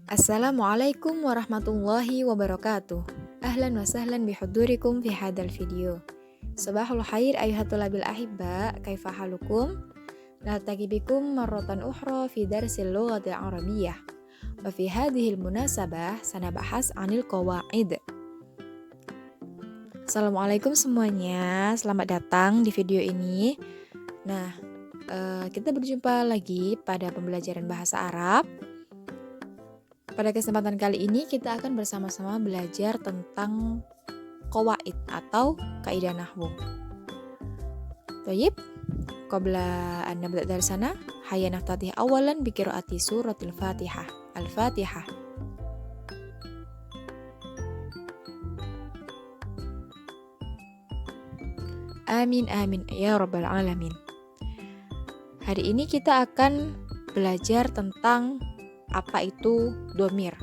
Assalamualaikum warahmatullahi wabarakatuh. Ahlan wa sahlan bihudurikum fi hadal video. Sabahul khair ayuhat tulabil ahibba, kaifa halukum? Naltaqi bikum marratan ukhra fi darsil lughatil arabiyyah. Wa fi hadhil munasabah sanabahas 'anil qawaid. Assalamualaikum semuanya, selamat datang di video ini. Nah, kita berjumpa lagi pada pembelajaran bahasa Arab. Pada kesempatan kali ini kita akan bersama-sama belajar tentang qawaid atau kaidah nahwu. Baik, qabla an nabda darsana, hayya naftatih awalan bi qiraati suratil Fatihah. Al-Fatihah. Amin amin ya rabbal alamin. Hari ini kita akan belajar tentang apa itu dhamir.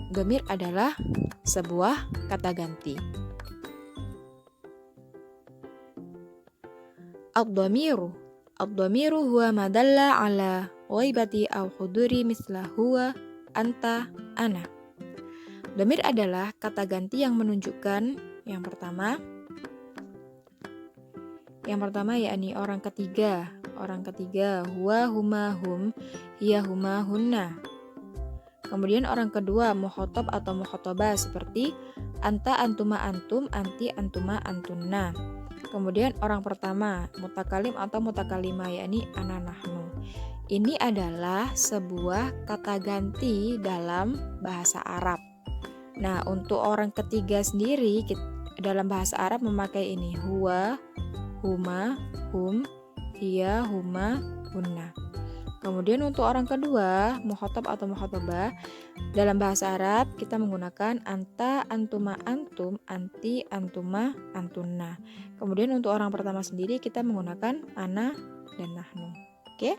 Dhamir adalah sebuah kata ganti. Ad-dhamiru huwa ma dalla ala ghaibati aw huduri misla huwa, anta, ana. Dhamir adalah kata ganti yang menunjukkan yang pertama yakni orang ketiga, huwa, huma, hum, hiya, huma, hunna. Kemudian orang kedua mukhatab atau mukhatabah seperti anta, antuma, antum, anti, antuma, antunna. Kemudian orang pertama mutakalim atau mutakalimah yakni ana, nahnu. Ini adalah sebuah kata ganti dalam bahasa Arab. Nah, untuk orang ketiga sendiri dalam bahasa Arab memakai ini huwa, huma, hum, hiya, huma, hunna. Kemudian untuk orang kedua, mukhatab atau mukhatabah, dalam bahasa Arab kita menggunakan anta, antuma, antum, anti, antuma, antunna. Kemudian untuk orang pertama sendiri kita menggunakan ana dan nahnu. Oke?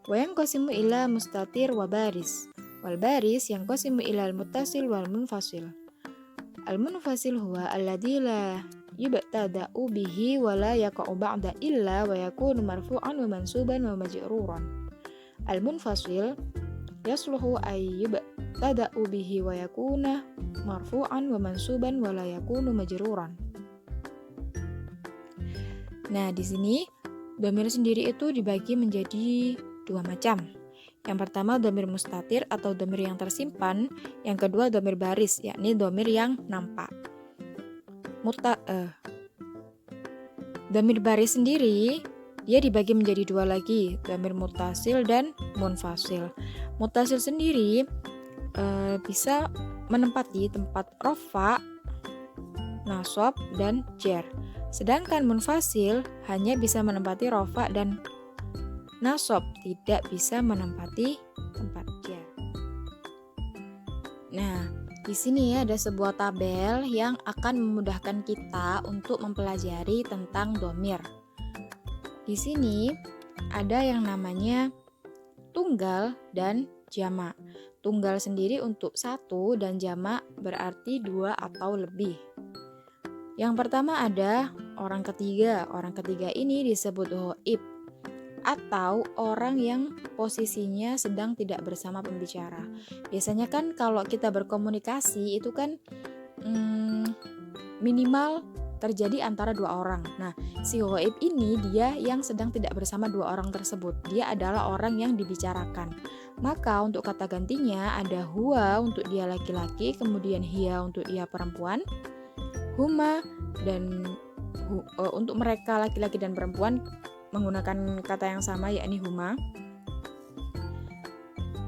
Wa yanqasimu ila mustatir wa baris. Wal baris yanqasimu ila al-muttasil wal munfasil. Al-munfasil huwa alladhi la yubtada'u bihi wa la yaqa'u ba'da illa wa yakunu marfu'an wa mansuban wa majruran. Al-munfasil yasluhu ay yubtada'u bihi wa yakuna marfu'an wa mansuban wa la yakunu majruran. Nah, di sini dhamir sendiri itu dibagi menjadi dua macam. Yang pertama dhamir mustatir atau dhamir yang tersimpan, yang kedua dhamir baris yakni dhamir yang nampak. Dhamir baris sendiri dia dibagi menjadi dua lagi, dhamir muttasil dan munfasil. Muttasil sendiri bisa menempati tempat rafa, nasab dan jar. Sedangkan munfasil hanya bisa menempati rafa dan nasab, tidak bisa menempati tempat jar. Nah, di sini ada sebuah tabel yang akan memudahkan kita untuk mempelajari tentang dhamir. Di sini ada yang namanya tunggal dan jamak. Tunggal sendiri untuk satu dan jamak berarti dua atau lebih. Yang pertama ada orang ketiga. Orang ketiga ini disebut ghaib atau orang yang posisinya sedang tidak bersama pembicara. Biasanya kan kalau kita berkomunikasi itu kan minimal terjadi antara dua orang. Nah, si ghaib ini dia yang sedang tidak bersama dua orang tersebut. Dia adalah orang yang dibicarakan. Maka untuk kata gantinya ada huwa untuk dia laki-laki, kemudian hiya untuk dia perempuan, huma dan untuk mereka laki-laki dan perempuan menggunakan kata yang sama yakni huma.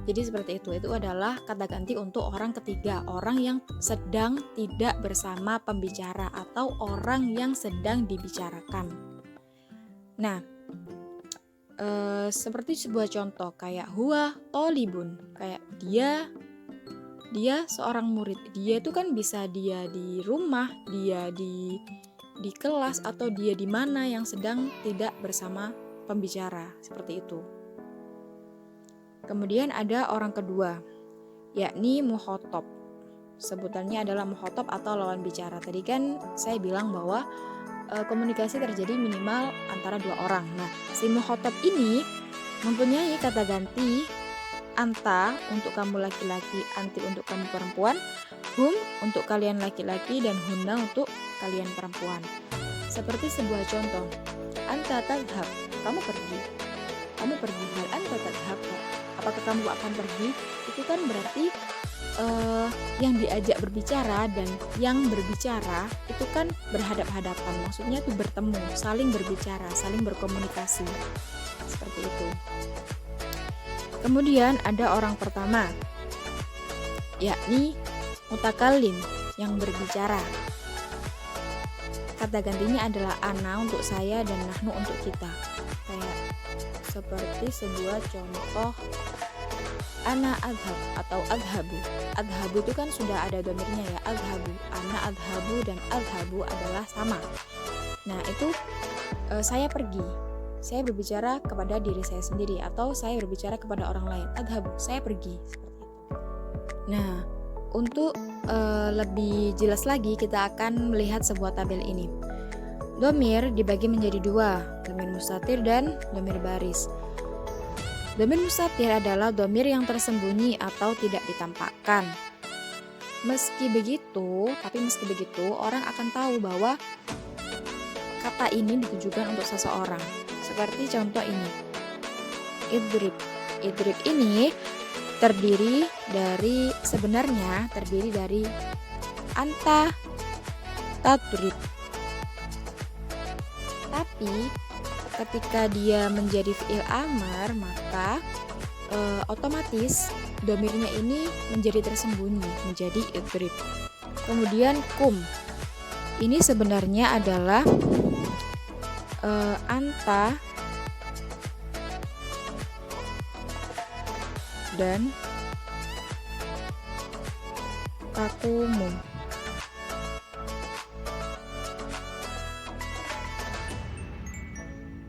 Jadi seperti itu adalah kata ganti untuk orang ketiga, orang yang sedang tidak bersama pembicara atau orang yang sedang dibicarakan. Nah, seperti sebuah contoh kayak huwa tolibun, kayak dia seorang murid. Dia itu kan bisa dia di rumah, dia di kelas, atau dia di mana yang sedang tidak bersama pembicara, seperti itu. Kemudian ada orang kedua, yakni mukhatab. Sebutannya adalah mukhatab atau lawan bicara. Tadi kan saya bilang bahwa komunikasi terjadi minimal antara dua orang. Nah, si mukhatab ini Mempunyai kata ganti anta untuk kamu laki-laki, anti untuk kamu perempuan, hum untuk kalian laki-laki, dan hunna untuk kalian perempuan. Seperti sebuah contoh, anta tadhab, kamu pergi. Kamu pergi, hal anta tadhab, apakah kamu akan pergi? Itu kan berarti yang diajak berbicara dan yang berbicara itu kan berhadap-hadapan, maksudnya itu bertemu, saling berbicara, saling berkomunikasi, seperti itu. Kemudian ada orang pertama, yakni mutakallim, yang berbicara. Kata gantinya adalah ana untuk saya dan nahnu untuk kita. Kayak seperti sebuah contoh, ana adhab atau adhabu. Adhabu itu kan sudah ada domirnya ya, adhabu. Ana adhabu dan adhabu adalah sama. Nah itu saya pergi. Saya berbicara kepada diri saya sendiri atau saya berbicara kepada orang lain. Adhabu, saya pergi. Seperti itu. Nah untuk lebih jelas lagi kita akan melihat sebuah tabel ini. Domir dibagi menjadi dua, domir mustatir dan domir baris. Domir mustatir adalah domir yang tersembunyi atau tidak ditampakkan. Meski begitu, orang akan tahu bahwa kata ini ditujukan untuk seseorang. Seperti contoh ini, idrib. Idrib ini sebenarnya terdiri dari anta tadrib. Tapi ketika dia menjadi fi'il amar, maka otomatis domirnya ini menjadi tersembunyi, menjadi idrib. Kemudian kum, ini sebenarnya adalah anta dan takumu.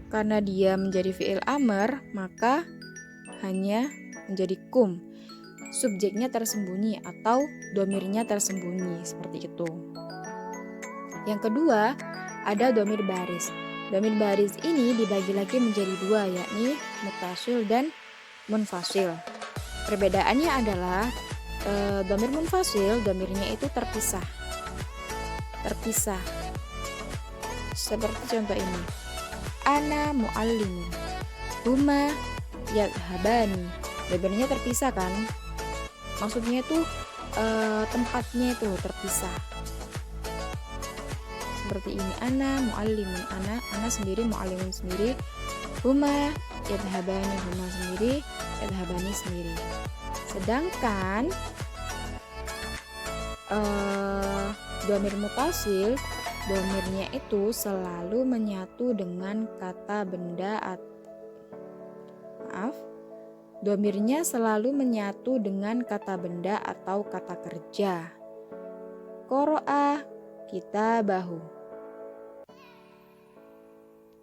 Karena dia menjadi fi'il amr, maka hanya menjadi kum. Subjeknya tersembunyi atau domirnya tersembunyi, seperti itu. Yang kedua, ada domir baris. Domir baris ini dibagi lagi menjadi dua, yakni muttasil dan munfasil. Perbedaannya adalah domir munfasil, domirnya itu terpisah. Seperti contoh ini. Ana muallimun, huma yadhhabani. Domirnya terpisah kan? Maksudnya itu tempatnya itu terpisah. Seperti ini, ana muallimun, ana sendiri, muallimun sendiri, huma yadhhabani, huma sendiri, yadhhabani sendiri. Sedangkan domir mutasil, domirnya itu selalu menyatu dengan kata benda domirnya selalu menyatu dengan kata benda atau kata kerja. Qoro'a kitabahu.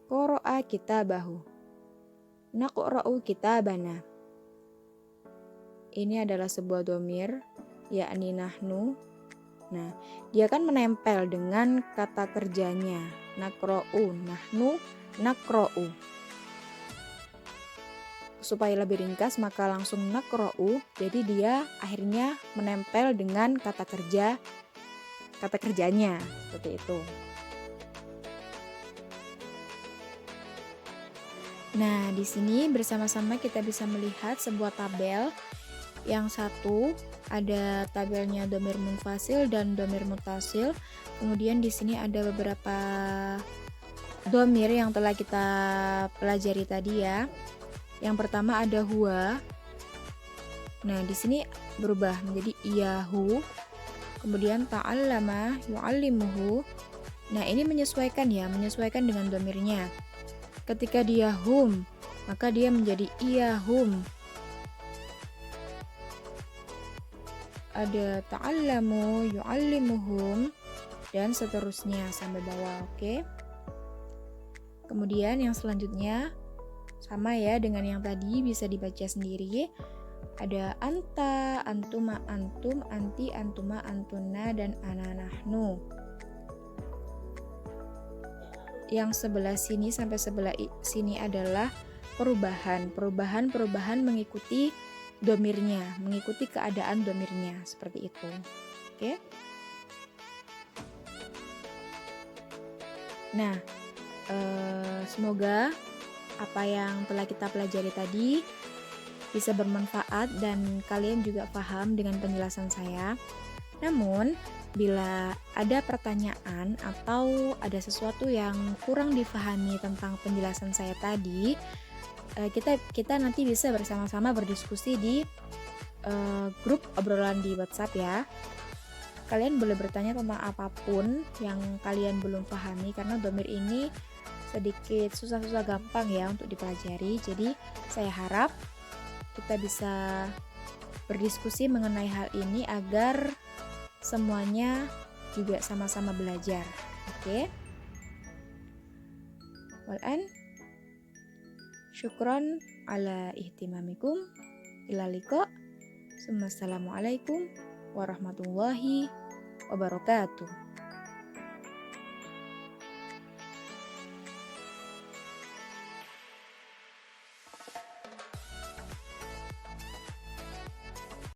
Qoro'a kitabahu. Naqra'u kitabana. Ini adalah sebuah domir, yakni nahnu. Nah, dia kan menempel dengan kata kerjanya. Naqra'u, nahnu, naqra'u. Supaya lebih ringkas, maka langsung naqra'u. Jadi dia akhirnya menempel dengan kata kerjanya, seperti itu. Nah, di sini bersama-sama kita bisa melihat sebuah tabel. Yang satu ada tabelnya domir munfasil dan domir mutasil. Kemudian di sini ada beberapa domir yang telah kita pelajari tadi ya. Yang pertama ada huwa. Nah, di sini berubah menjadi iyahu. Kemudian ta'allama yu'allimuhu. Nah, ini menyesuaikan dengan domirnya. Ketika dia hum, maka dia menjadi iyahum. Ada ta'allamu yu'allimuhum dan seterusnya sampai bawah, oke? Kemudian yang selanjutnya sama ya dengan yang tadi, bisa dibaca sendiri. Ada anta, antuma, antum, anti, antuma, antuna, dan ana, nahnu. Yang sebelah sini sampai sebelah sini adalah perubahan mengikuti domirnya, mengikuti keadaan domirnya, seperti itu. Oke. Nah, semoga apa yang telah kita pelajari tadi bisa bermanfaat dan kalian juga paham dengan penjelasan saya. Namun, bila ada pertanyaan atau ada sesuatu yang kurang difahami tentang penjelasan saya tadi, kita nanti bisa bersama-sama berdiskusi di grup obrolan di WhatsApp ya. Kalian boleh bertanya tentang apapun yang kalian belum pahami karena domir ini sedikit susah-susah gampang ya untuk dipelajari. Jadi saya harap kita bisa berdiskusi mengenai hal ini agar semuanya juga sama-sama belajar. Oke? Wal'an, syukron ala ihtimamikum. Ila liqa. Assalamualaikum warahmatullahi wabarakatuh.